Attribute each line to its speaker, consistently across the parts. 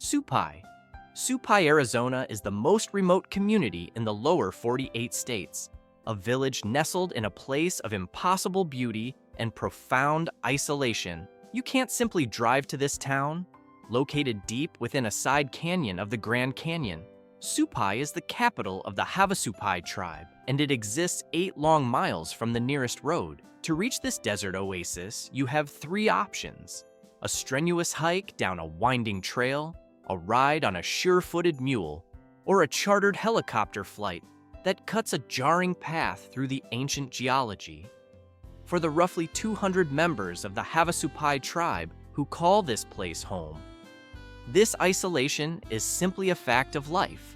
Speaker 1: Supai. Supai, Arizona is the most remote community in the lower 48 states, a village nestled in a place of impossible beauty and profound isolation. You can't simply drive to this town. Located deep within a side canyon of the Grand Canyon, Supai is the capital of the Havasupai tribe, and it exists 8 long miles from the nearest road. To reach this desert oasis, you have 3 options: a strenuous hike down a winding trail, a ride on a sure-footed mule, or a chartered helicopter flight that cuts a jarring path through the ancient geology. For the roughly 200 members of the Havasupai tribe who call this place home, this isolation is simply a fact of life.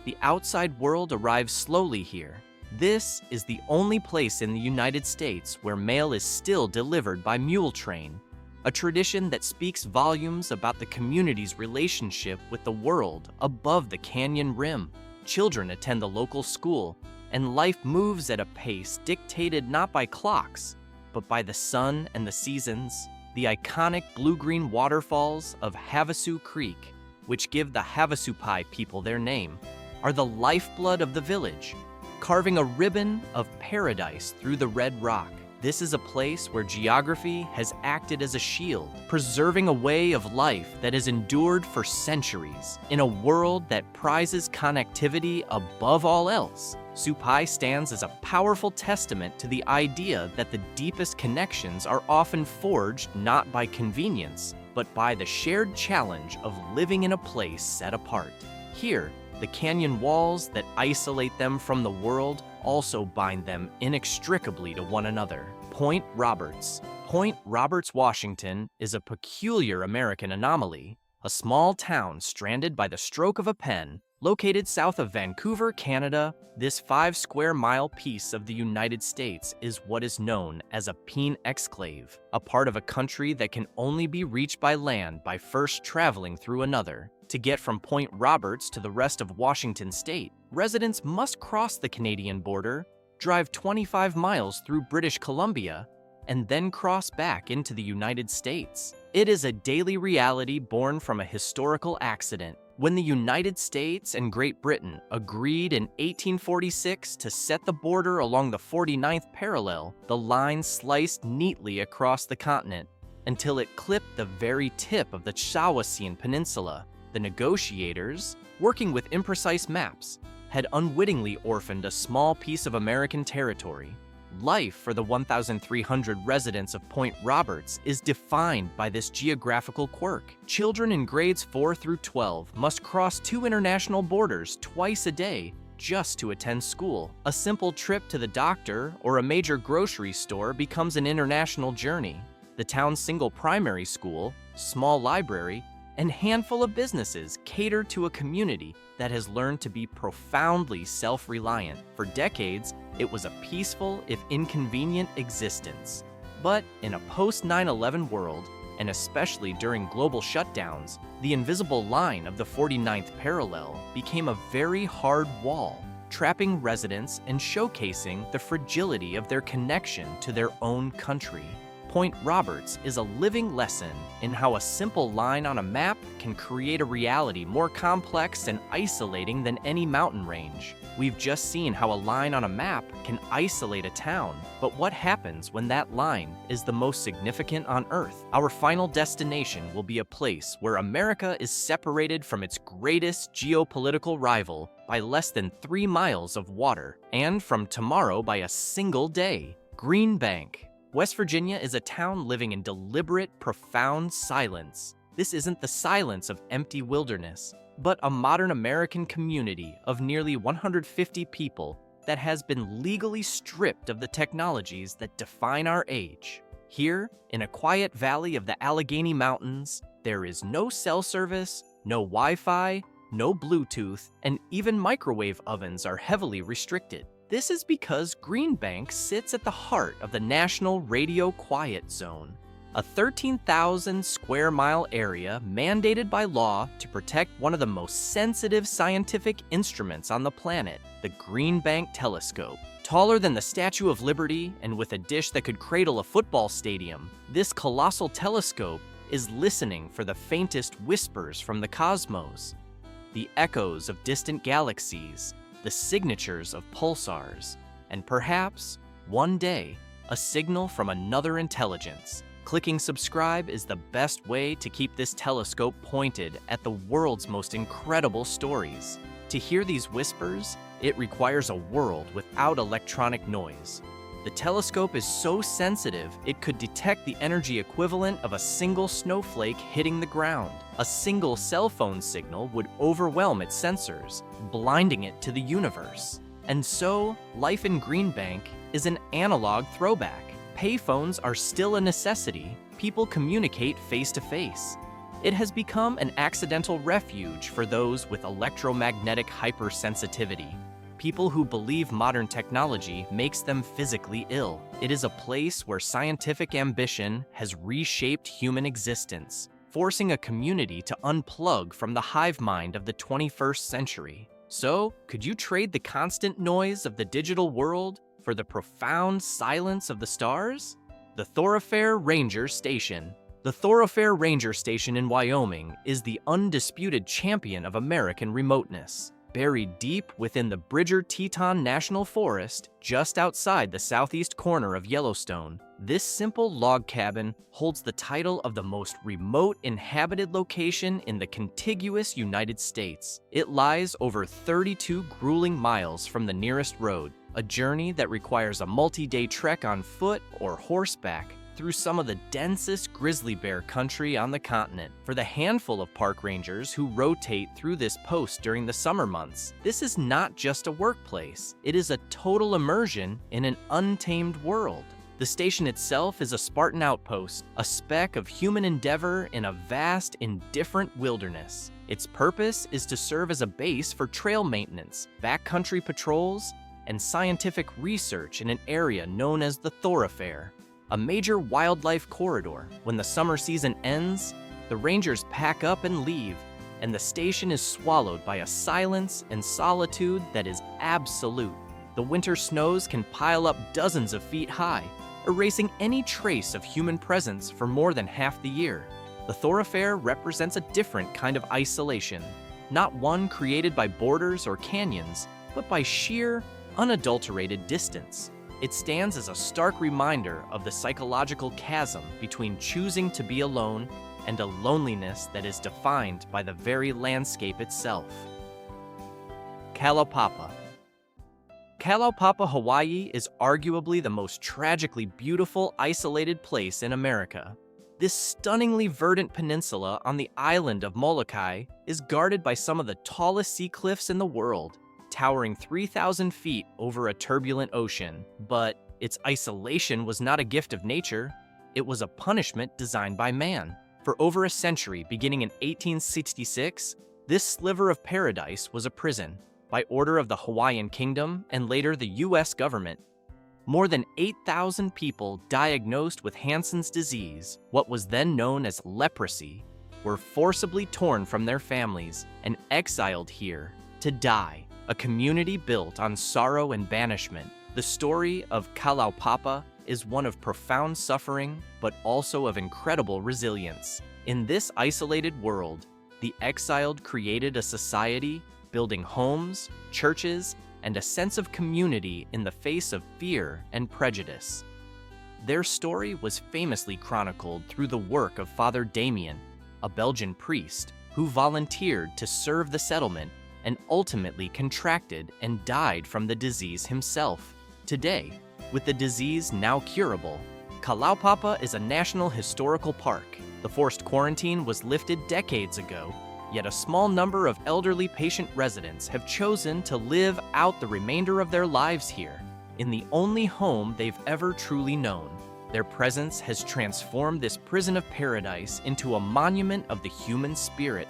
Speaker 1: The outside world arrives slowly here. This is the only place in the United States where mail is still delivered by mule train, a tradition that speaks volumes about the community's relationship with the world above the canyon rim. Children attend the local school, and life moves at a pace dictated not by clocks, but by the sun and the seasons. The iconic blue-green waterfalls of Havasu Creek, which give the Havasupai people their name, are the lifeblood of the village, carving a ribbon of paradise through the red rock. This is a place where geography has acted as a shield, preserving a way of life that has endured for centuries. In a world that prizes connectivity above all else, Supai stands as a powerful testament to the idea that the deepest connections are often forged not by convenience, but by the shared challenge of living in a place set apart. Here, the canyon walls that isolate them from the world also bind them inextricably to one another. Point Roberts. Point Roberts, Washington is a peculiar American anomaly, a small town stranded by the stroke of a pen. Located south of Vancouver, Canada, this 5-square-mile piece of the United States is what is known as a Peen exclave, a part of a country that can only be reached by land by first traveling through another. To get from Point Roberts to the rest of Washington state, residents must cross the Canadian border, drive 25 miles through British Columbia, and then cross back into the United States. It is a daily reality born from a historical accident. When the United States and Great Britain agreed in 1846 to set the border along the 49th parallel, the line sliced neatly across the continent until it clipped the very tip of the Shawinigan Peninsula. The negotiators, working with imprecise maps, had unwittingly orphaned a small piece of American territory. Life for the 1,300 residents of Point Roberts is defined by this geographical quirk. Children in grades 4 through 12 must cross 2 international borders twice a day just to attend school. A simple trip to the doctor or a major grocery store becomes an international journey. The town's single primary school, small library, and handful of businesses cater to a community that has learned to be profoundly self-reliant. For decades, it was a peaceful, if inconvenient, existence. But in a post-9/11 world, and especially during global shutdowns, the invisible line of the 49th parallel became a very hard wall, trapping residents and showcasing the fragility of their connection to their own country. Point Roberts is a living lesson in how a simple line on a map can create a reality more complex and isolating than any mountain range. We've just seen how a line on a map can isolate a town, but what happens when that line is the most significant on Earth? Our final destination will be a place where America is separated from its greatest geopolitical rival by less than 3 miles of water, and from tomorrow by a single day. Green Bank. West Virginia is a town living in deliberate, profound silence. This isn't the silence of empty wilderness, but a modern American community of nearly 150 people that has been legally stripped of the technologies that define our age. Here, in a quiet valley of the Allegheny Mountains, there is no cell service, no Wi-Fi, no Bluetooth, and even microwave ovens are heavily restricted. This is because Green Bank sits at the heart of the National Radio Quiet Zone, a 13,000 square mile area mandated by law to protect one of the most sensitive scientific instruments on the planet, the Green Bank Telescope. Taller than the Statue of Liberty and with a dish that could cradle a football stadium, this colossal telescope is listening for the faintest whispers from the cosmos, the echoes of distant galaxies, the signatures of pulsars, and perhaps, one day, a signal from another intelligence. Clicking subscribe is the best way to keep this telescope pointed at the world's most incredible stories. To hear these whispers, it requires a world without electronic noise. The telescope is so sensitive, it could detect the energy equivalent of a single snowflake hitting the ground. A single cell phone signal would overwhelm its sensors, blinding it to the universe. And so, life in Green Bank is an analog throwback. Payphones are still a necessity. People communicate face-to-face. It has become an accidental refuge for those with electromagnetic hypersensitivity. People who believe modern technology makes them physically ill. It is a place where scientific ambition has reshaped human existence, forcing a community to unplug from the hive mind of the 21st century. So, could you trade the constant noise of the digital world for the profound silence of the stars? The Thoroughfare Ranger Station. The Thoroughfare Ranger Station in Wyoming is the undisputed champion of American remoteness. Buried deep within the Bridger-Teton National Forest, just outside the southeast corner of Yellowstone, this simple log cabin holds the title of the most remote inhabited location in the contiguous United States. It lies over 32 grueling miles from the nearest road, a journey that requires a multi-day trek on foot or horseback through some of the densest grizzly bear country on the continent. For the handful of park rangers who rotate through this post during the summer months, this is not just a workplace. It is a total immersion in an untamed world. The station itself is a Spartan outpost, a speck of human endeavor in a vast, indifferent wilderness. Its purpose is to serve as a base for trail maintenance, backcountry patrols, and scientific research in an area known as the Thoroughfare, a major wildlife corridor. When the summer season ends, the rangers pack up and leave, and the station is swallowed by a silence and solitude that is absolute. The winter snows can pile up dozens of feet high, erasing any trace of human presence for more than half the year. The Thoroughfare represents a different kind of isolation, not one created by borders or canyons, but by sheer, unadulterated distance. It stands as a stark reminder of the psychological chasm between choosing to be alone and a loneliness that is defined by the very landscape itself. Kalaupapa. Kalaupapa, Hawaii is arguably the most tragically beautiful isolated place in America. This stunningly verdant peninsula on the island of Molokai is guarded by some of the tallest sea cliffs in the world, towering 3,000 feet over a turbulent ocean. But its isolation was not a gift of nature. It was a punishment designed by man. For over a century, beginning in 1866, this sliver of paradise was a prison. By order of the Hawaiian Kingdom and later the U.S. government, more than 8,000 people diagnosed with Hansen's disease, what was then known as leprosy, were forcibly torn from their families and exiled here to die. A community built on sorrow and banishment. The story of Kalaupapa is one of profound suffering, but also of incredible resilience. In this isolated world, the exiled created a society, building homes, churches, and a sense of community in the face of fear and prejudice. Their story was famously chronicled through the work of Father Damien, a Belgian priest who volunteered to serve the settlement and ultimately contracted and died from the disease himself. Today, with the disease now curable, Kalaupapa is a national historical park. The forced quarantine was lifted decades ago, yet a small number of elderly patient residents have chosen to live out the remainder of their lives here, in the only home they've ever truly known. Their presence has transformed this prison of paradise into a monument of the human spirit,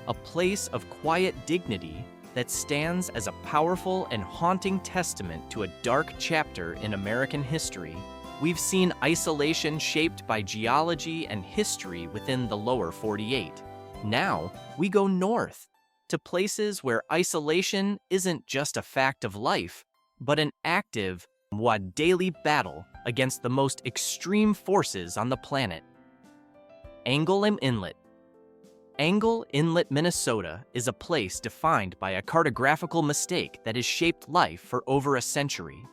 Speaker 1: a place of quiet dignity that stands as a powerful and haunting testament to a dark chapter in American history. We've seen isolation shaped by geology and history within the lower 48. Now, we go north, to places where isolation isn't just a fact of life, but an active, daily battle against the most extreme forces on the planet. Angle Inlet. Angle Inlet, Minnesota is a place defined by a cartographical mistake that has shaped life for over a century.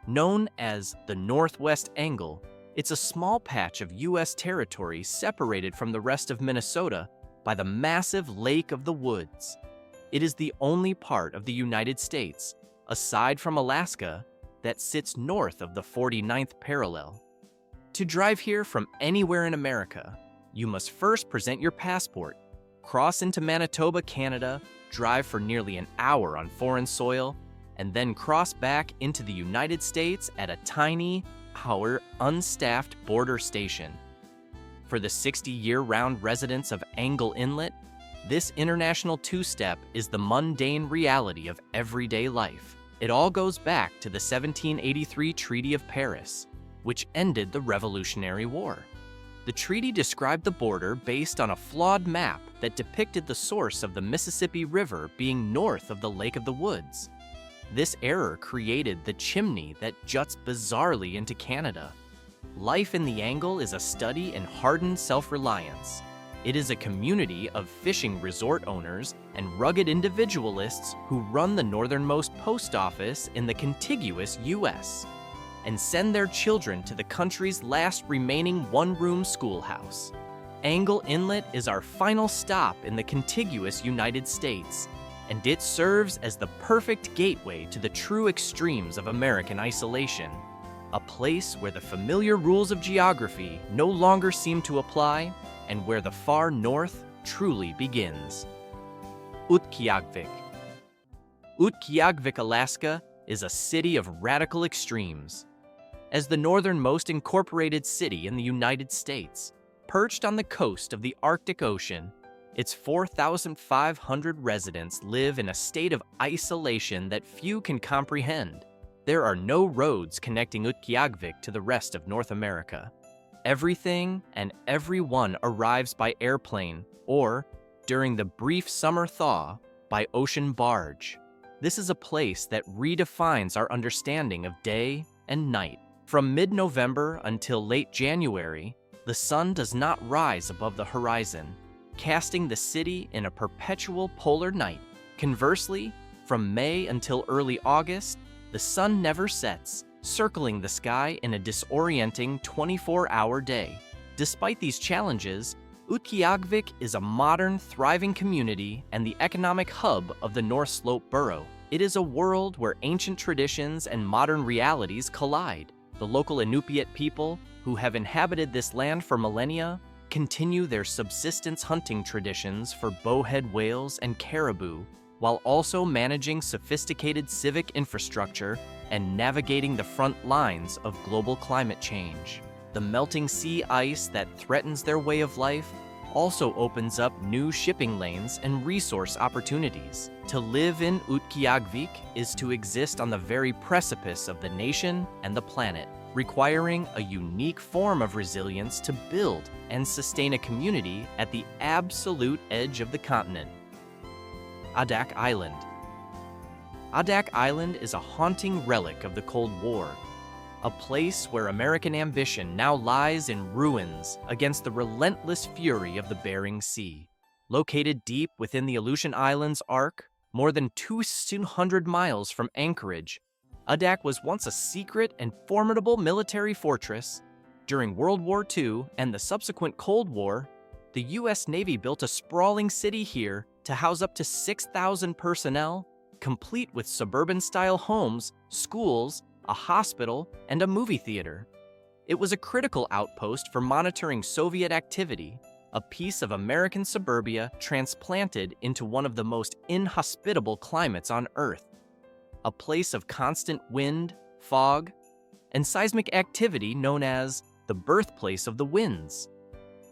Speaker 1: Known as the Northwest Angle, it's a small patch of U.S. territory separated from the rest of Minnesota by the massive Lake of the Woods. It is the only part of the United States, aside from Alaska, that sits north of the 49th parallel. To drive here from anywhere in America, you must first present your passport, cross into Manitoba, Canada, drive for nearly an hour on foreign soil, and then cross back into the United States at a tiny, unstaffed border station. For the 60 year-round residents of Angle Inlet, this international two-step is the mundane reality of everyday life. It all goes back to the 1783 Treaty of Paris, which ended the Revolutionary War. The treaty described the border based on a flawed map that depicted the source of the Mississippi River being north of the Lake of the Woods. This error created the chimney that juts bizarrely into Canada. Life in the Angle is a study in hardened self-reliance. It is a community of fishing resort owners and rugged individualists who run the northernmost post office in the contiguous U.S. and send their children to the country's last remaining one-room schoolhouse. Angle Inlet is our final stop in the contiguous United States, and it serves as the perfect gateway to the true extremes of American isolation, a place where the familiar rules of geography no longer seem to apply, and where the far north truly begins. Utqiagvik. Utqiagvik, Alaska, is a city of radical extremes. As the northernmost incorporated city in the United States, perched on the coast of the Arctic Ocean, its 4,500 residents live in a state of isolation that few can comprehend. There are no roads connecting Utqiagvik to the rest of North America. Everything and everyone arrives by airplane or, during the brief summer thaw, by ocean barge. This is a place that redefines our understanding of day and night. From mid-November until late January, the sun does not rise above the horizon, casting the city in a perpetual polar night. Conversely, from May until early August, the sun never sets, circling the sky in a disorienting 24-hour day. Despite these challenges, Utqiagvik is a modern, thriving community and the economic hub of the North Slope borough. It is a world where ancient traditions and modern realities collide. The local Inupiat people, who have inhabited this land for millennia, continue their subsistence hunting traditions for bowhead whales and caribou, while also managing sophisticated civic infrastructure and navigating the front lines of global climate change. The melting sea ice that threatens their way of life also opens up new shipping lanes and resource opportunities. To live in Utqiagvik is to exist on the very precipice of the nation and the planet, requiring a unique form of resilience to build and sustain a community at the absolute edge of the continent. Adak Island. Adak Island is a haunting relic of the Cold War, a place where American ambition now lies in ruins against the relentless fury of the Bering Sea. Located deep within the Aleutian Islands arc, more than 200 miles from Anchorage, Adak was once a secret and formidable military fortress. During World War II and the subsequent Cold War, the U.S. Navy built a sprawling city here to house up to 6,000 personnel, complete with suburban-style homes, schools, a hospital, and a movie theater. It was a critical outpost for monitoring Soviet activity, a piece of American suburbia transplanted into one of the most inhospitable climates on Earth, a place of constant wind, fog, and seismic activity known as the birthplace of the winds.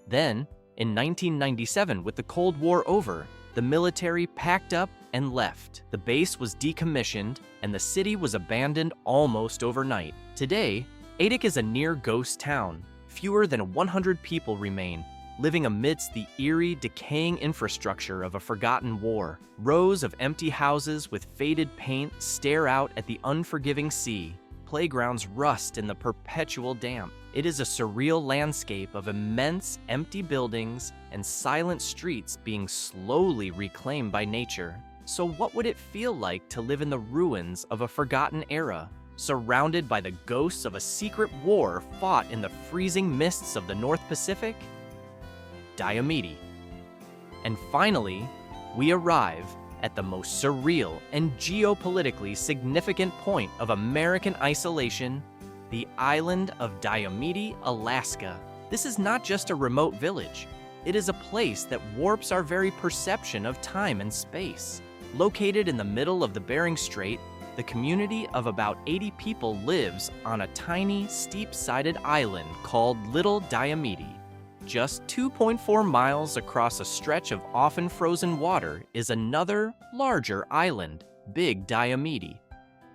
Speaker 1: Then, in 1997, with the Cold War over, the military packed up and left. The base was decommissioned, and the city was abandoned almost overnight. Today, Adak is a near ghost town. Fewer than 100 people remain, living amidst the eerie, decaying infrastructure of a forgotten war. Rows of empty houses with faded paint stare out at the unforgiving sea. Playgrounds rust in the perpetual damp. It is a surreal landscape of immense empty buildings and silent streets being slowly reclaimed by nature. So what would it feel like to live in the ruins of a forgotten era, surrounded by the ghosts of a secret war fought in the freezing mists of the North Pacific? Diomede. And finally, we arrive at the most surreal and geopolitically significant point of American isolation, the island of Diomede, Alaska. This is not just a remote village. It is a place that warps our very perception of time and space. Located in the middle of the Bering Strait, the community of about 80 people lives on a tiny, steep-sided island called Little Diomede. Just 2.4 miles across a stretch of often frozen water is another, larger island, Big Diomede.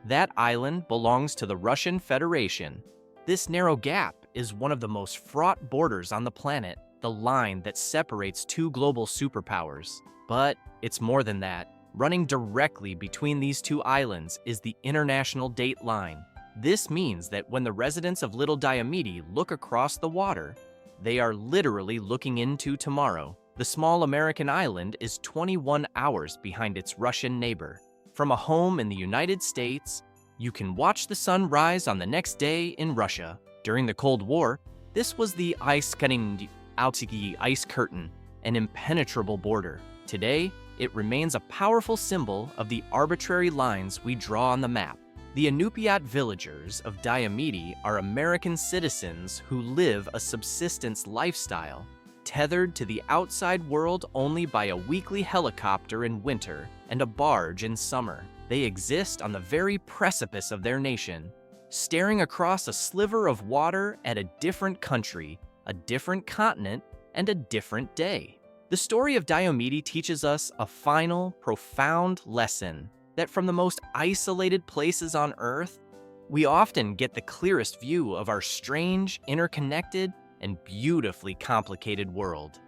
Speaker 1: That island belongs to the Russian Federation. This narrow gap is one of the most fraught borders on the planet, the line that separates two global superpowers. But it's more than that. Running directly between these two islands is the international date line. This means that when the residents of Little Diomede look across the water, they are literally looking into tomorrow. The small American island is 21 hours behind its Russian neighbor. From a home in the United States, you can watch the sun rise on the next day in Russia. During the Cold War, this was the ice curtain, an impenetrable border. Today, it remains a powerful symbol of the arbitrary lines we draw on the map. The Inupiat villagers of Diomede are American citizens who live a subsistence lifestyle, tethered to the outside world only by a weekly helicopter in winter and a barge in summer. They exist on the very precipice of their nation, staring across a sliver of water at a different country, a different continent, and a different day. The story of Diomede teaches us a final, profound lesson that from the most isolated places on Earth, we often get the clearest view of our strange, interconnected, and beautifully complicated world.